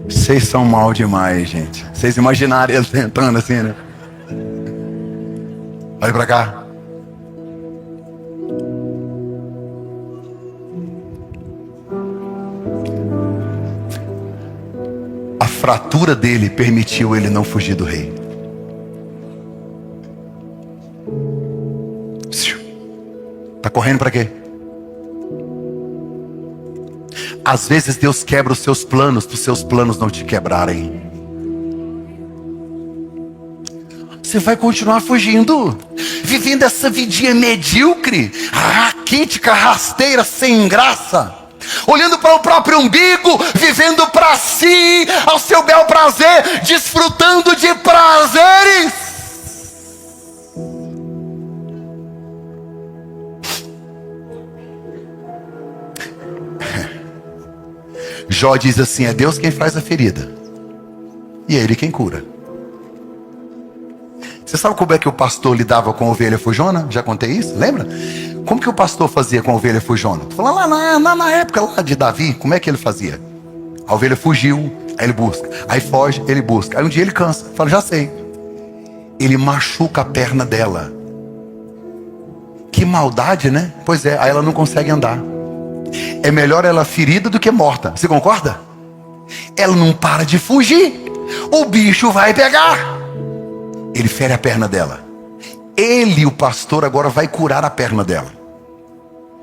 Vocês são mal demais, gente. Vocês imaginaram ele tentando assim, né? Olha pra cá. A fratura dele permitiu ele não fugir do rei. Tá correndo para quê? Às vezes Deus quebra os seus planos, para os seus planos não te quebrarem. Você vai continuar fugindo, vivendo essa vidinha medíocre, raquítica, rasteira, sem graça. olhando para o próprio umbigo, vivendo para si, ao seu bel prazer, desfrutando de prazeres. Jó diz assim: é Deus quem faz a ferida e é Ele quem cura. Você sabe como é que o pastor lidava com a ovelha fujona? Já contei isso, lembra? Como que o pastor fazia com a ovelha fujona? Tô falando lá na época lá de Davi, como é que ele fazia? A ovelha fugiu, aí ele busca. Aí foge, ele busca. Aí um dia ele cansa, fala: já sei. Ele machuca a perna dela. Que maldade, né? Pois é, aí ela não consegue andar. É melhor ela ferida do que morta. Você concorda? Ela não para de fugir. O bicho vai pegar. Ele fere a perna dela. Ele, o pastor, agora vai curar a perna dela.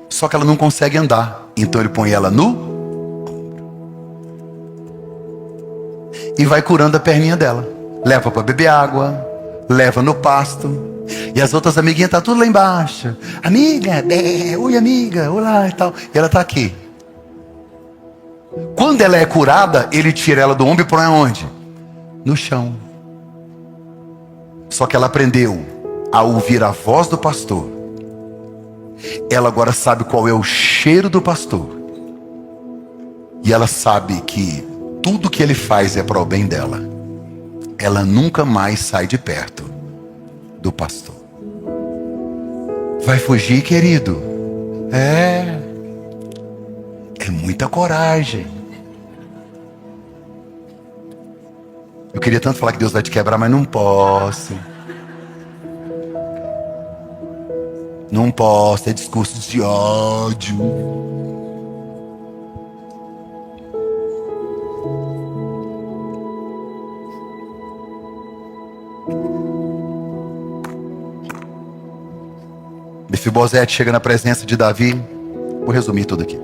Só que ela não consegue andar. Então ele põe ela no e vai curando a perninha dela. Leva para beber água, leva no pasto. E as outras amiguinhas tá tudo lá embaixo. Amiga, oi amiga, olá e tal. E ela tá aqui. Quando ela é curada, ele tira ela do ombro e põe aonde? No chão. Só que ela aprendeu a ouvir a voz do pastor. Ela agora sabe qual é o cheiro do pastor. E ela sabe que tudo que ele faz é para o bem dela. Ela nunca mais sai de perto do pastor. Vai fugir, querido? É muita coragem. Eu queria tanto falar que Deus vai te quebrar, mas não posso. Não posso, é discursos de ódio. Mefibosete chega na presença de Davi. Vou resumir tudo aqui.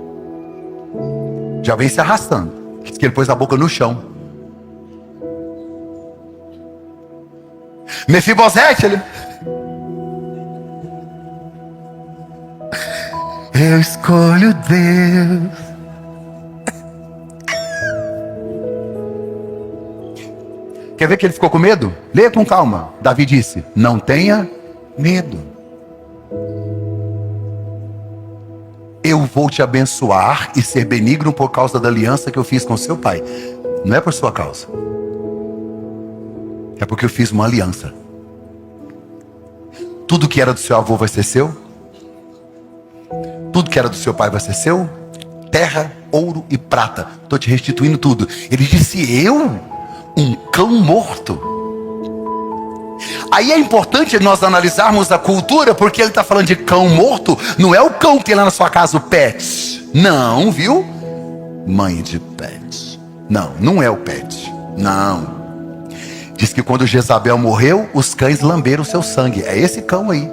Já vem se arrastando. Diz que ele pôs a boca no chão. Mefibosete, ele... Eu escolho Deus. Quer ver que ele ficou com medo? Leia com calma. Davi disse: não tenha medo. Eu vou te abençoar e ser benigno por causa da aliança que eu fiz com seu pai. Não é por sua causa. É porque eu fiz uma aliança. Tudo que era do seu avô vai ser seu. Tudo que era do seu pai vai ser seu. Terra, ouro e prata. Estou te restituindo tudo. Ele disse: eu? Um cão morto? Aí é importante nós analisarmos a cultura, porque ele está falando de cão morto. Não é o cão que tem lá na sua casa, o pet. Não, viu? Mãe de pet. Não, não é o pet. Não. Diz que quando Jezabel morreu, os cães lamberam seu sangue. É esse cão aí.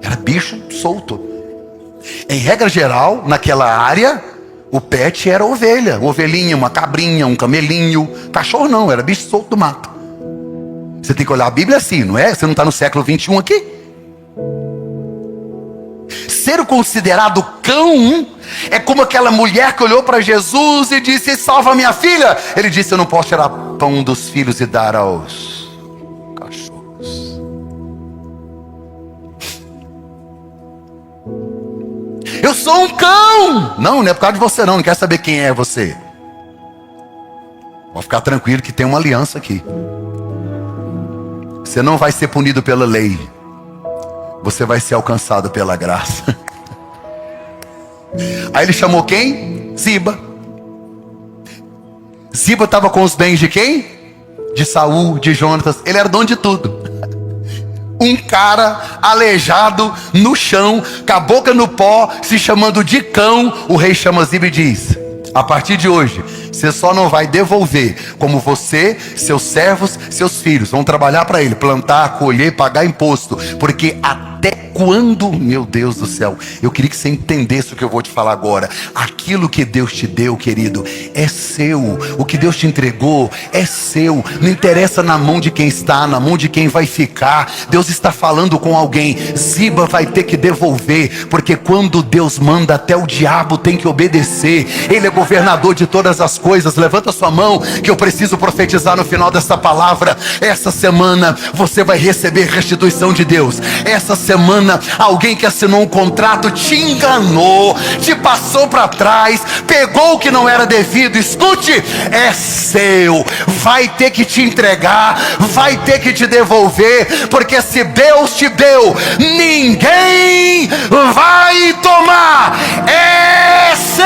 Era bicho solto. Em regra geral, naquela área, o pet era ovelha. Ovelhinha, uma cabrinha, um camelinho. Cachorro não, era bicho solto do mato. Você tem que olhar a Bíblia assim, não é? Você não está no século 21 aqui? Ser considerado cão é como aquela mulher que olhou para Jesus e disse: salva minha filha. Ele disse: eu não posso tirar pão dos filhos e dar aos cachorros. Eu sou um cão. Não é por causa de você não quer saber quem é você. Pode ficar tranquilo que tem uma aliança aqui. Você não vai ser punido pela lei. Você vai ser alcançado pela graça. Aí ele chamou quem? Ziba. Ziba estava com os bens de quem? De Saul, de Jonatas. Ele era dono de tudo. Um cara aleijado no chão, com a boca no pó, se chamando de cão. O rei chama Ziba e diz: a partir de hoje, Você só não vai devolver como você, seus servos, seus filhos vão trabalhar para ele, plantar, colher, pagar imposto. Porque até quando, meu Deus do céu, eu queria que você entendesse o que eu vou te falar agora. Aquilo que Deus te deu, querido, é seu. O que Deus te entregou é seu. Não interessa na mão de quem está, na mão de quem vai ficar. Deus está falando com alguém. Ziba vai ter que devolver, porque quando Deus manda, até o diabo tem que obedecer. Ele é governador de todas as coisas. Levanta sua mão, que eu preciso profetizar no final dessa palavra. Essa semana você vai receber restituição de Deus. Essa semana alguém que assinou um contrato te enganou, te passou para trás, pegou o que não era devido. Escute, é seu. Vai ter que te entregar, vai ter que te devolver, porque se Deus te deu, ninguém vai tomar. É seu.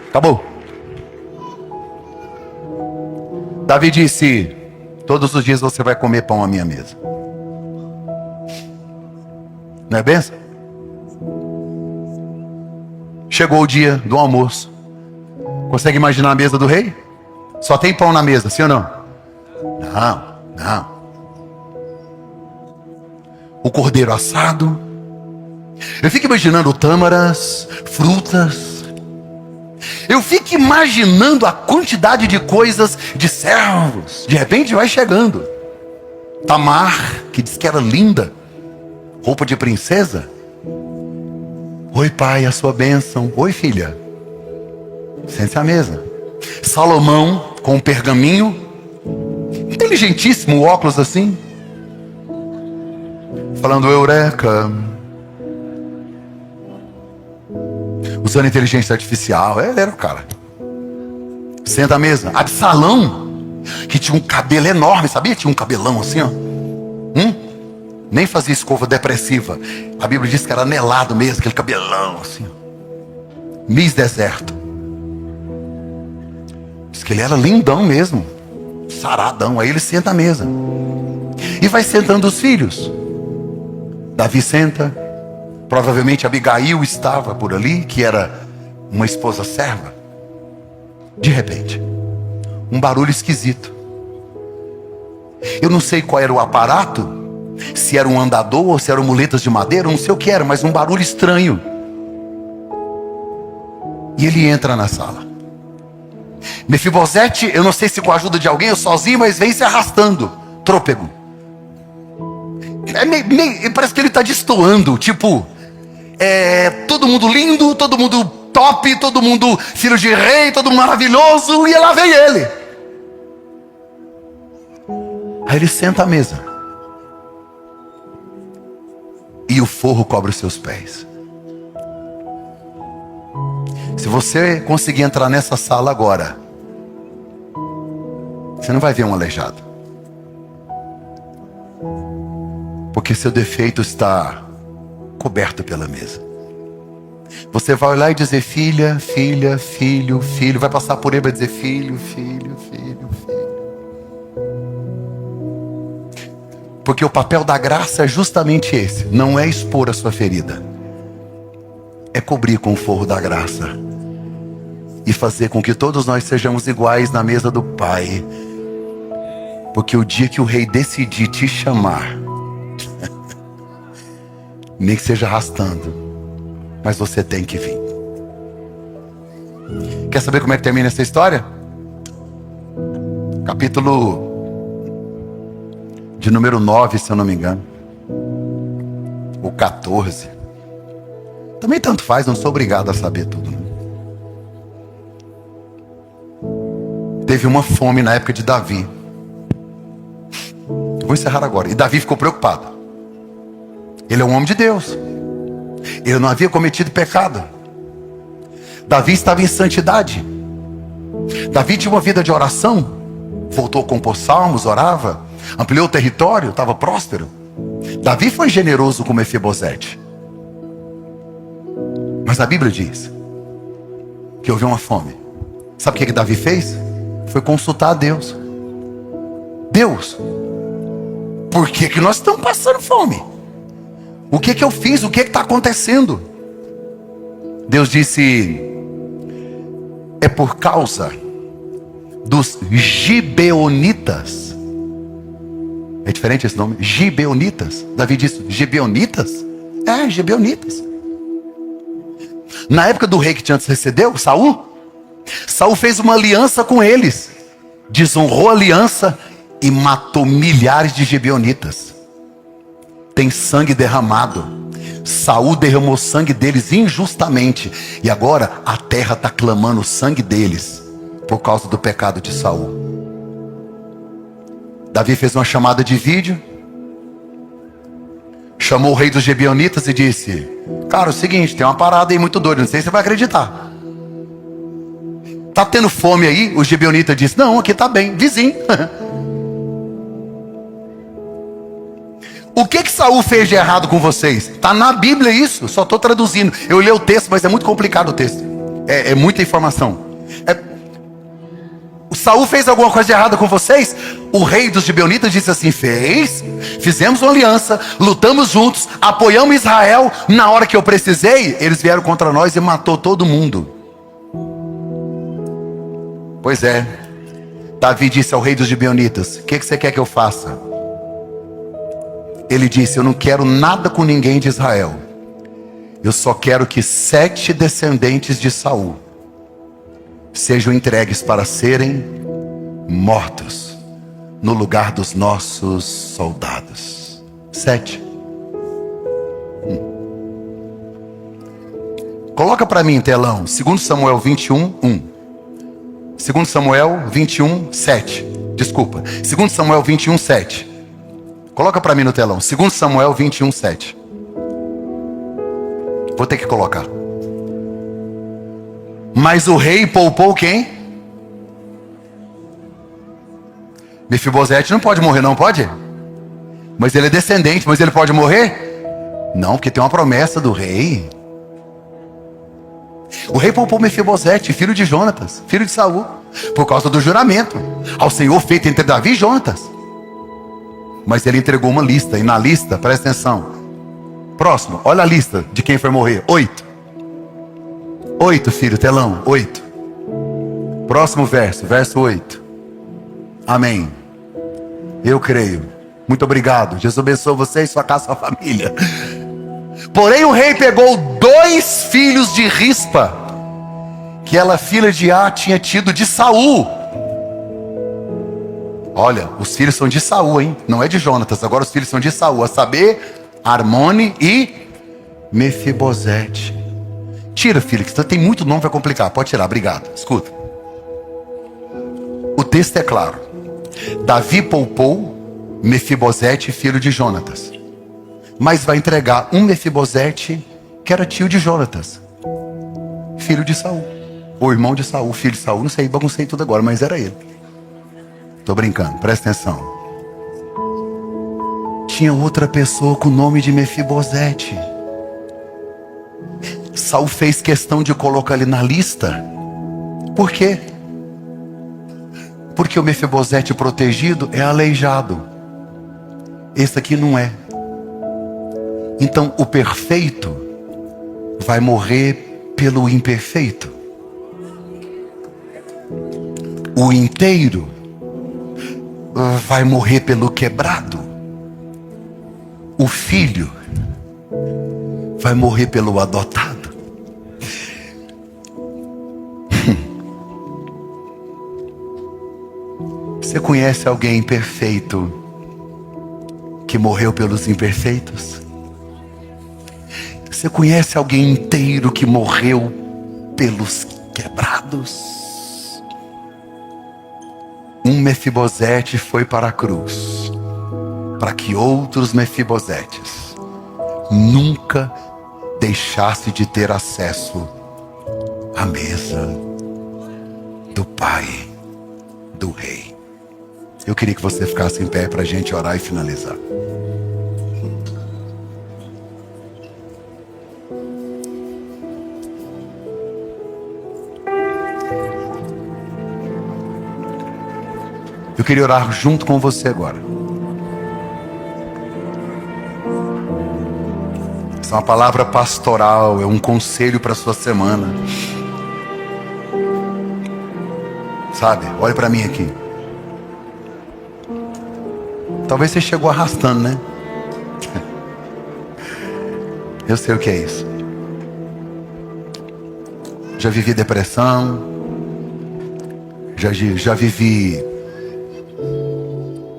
Acabou. Davi disse: todos os dias você vai comer pão à minha mesa. Não é benção? Chegou o dia do almoço. Consegue imaginar a mesa do rei? Só tem pão na mesa, sim ou não? Não. O cordeiro assado. Eu fico imaginando tâmaras, frutas. Eu fico imaginando a quantidade de coisas, de servos. De repente vai chegando Tamar, que disse que era linda, roupa de princesa. Oi pai, a sua bênção. Oi filha, sente-se à mesa. Salomão com um pergaminho, inteligentíssimo, óculos assim, falando eureka, usando inteligência artificial. Ele era o cara. Senta à mesa. Absalão, que tinha um cabelo enorme, sabia? Tinha um cabelão assim, ó. Nem fazia escova depressiva. A Bíblia diz que era anelado mesmo, aquele cabelão assim, ó. Miss Deserto. Diz que ele era lindão mesmo, saradão. Aí ele senta à mesa e vai sentando os filhos. Davi senta. Provavelmente Abigail estava por ali, que era uma esposa serva. De repente, um barulho esquisito. Eu não sei qual era o aparato, se era um andador ou se eram muletas de madeira, eu não sei o que era, mas um barulho estranho. E ele entra na sala. Mefibosete, eu não sei se com a ajuda de alguém ou sozinho, mas vem se arrastando, trôpego. Parece que ele está destoando, tipo, todo mundo lindo, todo mundo top, todo mundo filho de rei, todo mundo maravilhoso, e lá vem ele. Aí ele senta à mesa e o forro cobre os seus pés. Se você conseguir entrar nessa sala agora, você não vai ver um aleijado, porque seu defeito está coberto pela mesa. Você vai olhar e dizer filha, filha, filho, filho. Vai passar por ele e vai dizer filho, filho, filho, filho. Porque o papel da graça é justamente esse. Não é expor a sua ferida, é cobrir com o forro da graça e fazer com que todos nós sejamos iguais na mesa do Pai. Porque o dia que o rei decidir te chamar, nem que seja arrastando, mas você tem que vir. Quer saber como é que termina essa história? Capítulo de número 9, se eu não me engano, ou 14. Também tanto faz, não sou obrigado a saber tudo, né? Teve uma fome na época de Davi. Vou encerrar agora. E Davi ficou preocupado. Ele é um homem de Deus. Ele não havia cometido pecado. Davi estava em santidade. Davi tinha uma vida de oração. Voltou a compor salmos, orava, ampliou o território, estava próspero. Davi foi generoso com Mefibosete. Mas a Bíblia diz que houve uma fome. Sabe o que Davi fez? Foi consultar a Deus. Deus, Por que que nós estamos passando fome? O que que eu fiz? O que que está acontecendo? Deus disse: é por causa dos gibeonitas. É diferente esse nome? Gibeonitas. Davi disse: gibeonitas? É, gibeonitas. Na época do rei que te antecedeu, Saul fez uma aliança com eles, desonrou a aliança e matou milhares de gibeonitas. Tem sangue derramado. Saul derramou sangue deles injustamente, e agora a terra está clamando o sangue deles por causa do pecado de Saul. Davi fez uma chamada de vídeo, chamou o rei dos gibeonitas e disse: cara, é o seguinte, tem uma parada aí muito doida, não sei se você vai acreditar. Tá tendo fome aí? O gibeonita disse: não, aqui tá bem, vizinho. O que Saul fez de errado com vocês? Está na Bíblia isso, só estou traduzindo. Eu li o texto, mas é muito complicado o texto. É muita informação. O Saul fez alguma coisa de errada com vocês? O rei dos gibeonitas disse assim: fizemos uma aliança, lutamos juntos, apoiamos Israel. Na hora que eu precisei, eles vieram contra nós e matou todo mundo. Pois é, Davi disse ao rei dos gibeonitas: o que você quer que eu faça? Ele disse: eu não quero nada com ninguém de Israel. Eu só quero que 7 descendentes de Saul sejam entregues para serem mortos no lugar dos nossos soldados. 7. Coloca para mim em telão 2 Samuel 21, 1. 2 Samuel 21, 7. Desculpa, 2 Samuel 21, 7. Coloca para mim no telão, 2 Samuel 21, 7. Vou ter que colocar. Mas o rei poupou quem? Mefibosete não pode morrer, não pode? Mas ele é descendente, mas ele pode morrer? Não, porque tem uma promessa do rei. O rei poupou Mefibosete, filho de Jonatas, filho de Saul, por causa do juramento ao Senhor feito entre Davi e Jonatas. Mas ele entregou uma lista, e na lista, presta atenção. Próximo, olha a lista de quem foi morrer. 8. 8, filho, telão, 8. Próximo verso, verso 8. Amém. Eu creio. Muito obrigado. Jesus abençoe você e sua casa, sua família. Porém o rei pegou 2 filhos de Rispa, que ela, filha de Á, tinha tido de Saul. Olha, os filhos são de Saul, hein? Não é de Jonatas, agora os filhos são de Saul, a saber, Armone e Mefibosete. Tira, filho, que tem muito nome, vai complicar. Pode tirar, obrigado. Escuta. O texto é claro. Davi poupou Mefibosete, filho de Jonatas, mas vai entregar um Mefibosete que era tio de Jonatas, filho de Saul, ou irmão de Saul, filho de Saul. Não sei, baguncei tudo agora, mas era ele. Tô brincando, presta atenção. Tinha outra pessoa com o nome de Mefibosete. Saul fez questão de colocar ele na lista. Por quê? Porque o Mefibosete protegido é aleijado. Esse aqui não é. Então o perfeito vai morrer pelo imperfeito. O inteiro vai morrer pelo quebrado. O filho vai morrer pelo adotado. Você conhece alguém perfeito que morreu pelos imperfeitos? Você conhece alguém inteiro que morreu pelos quebrados? Um Mefibosete foi para a cruz, para que outros Mefibosetes nunca deixassem de ter acesso à mesa do Pai, do Rei. Eu queria que você ficasse em pé para a gente orar e finalizar. Eu queria orar junto com você agora. Isso é uma palavra pastoral, é um conselho para a sua semana. Sabe, olha para mim aqui. Talvez você chegou arrastando, né? Eu sei o que é isso. Já vivi depressão. Já vivi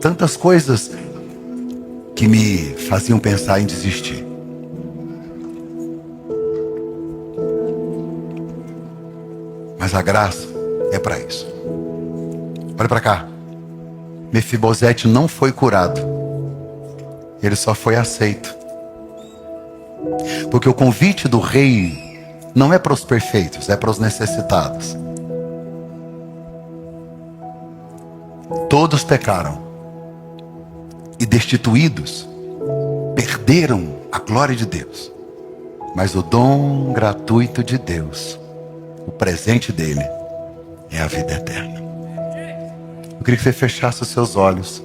tantas coisas que me faziam pensar em desistir. Mas a graça é para isso. Olha para cá. Mefibosete não foi curado. Ele só foi aceito. Porque o convite do rei não é para os perfeitos, é para os necessitados. Todos pecaram e destituídos perderam a glória de Deus. Mas o dom gratuito de Deus, o presente dele, é a vida eterna. Eu queria que você fechasse os seus olhos.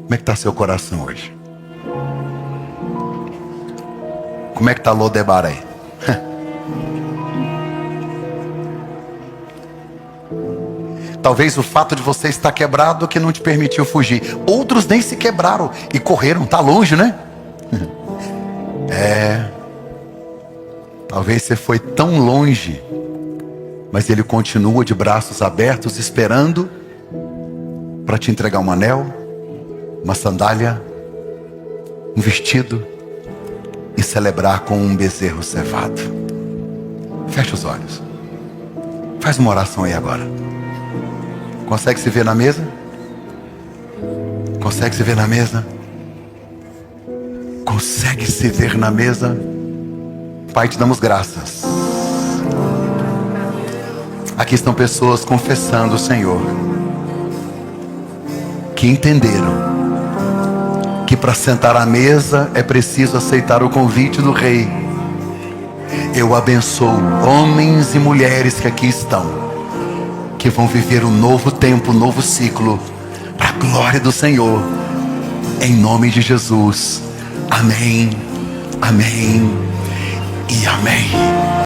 Como é que está seu coração hoje? Como é que está Lodebar aí? Talvez o fato de você estar quebrado que não te permitiu fugir. Outros nem se quebraram e correram. Está longe, né? Talvez você foi tão longe, mas ele continua de braços abertos, esperando para te entregar um anel, uma sandália, um vestido e celebrar com um bezerro cevado. Feche os olhos. Faz uma oração aí agora. Consegue se ver na mesa? Consegue se ver na mesa? Consegue se ver na mesa? Pai, te damos graças. Aqui estão pessoas confessando, Senhor, que entenderam que para sentar à mesa é preciso aceitar o convite do Rei. Eu abençoo homens e mulheres que aqui estão, que vão viver um novo tempo, um novo ciclo, para a glória do Senhor, em nome de Jesus. Amém, amém e amém.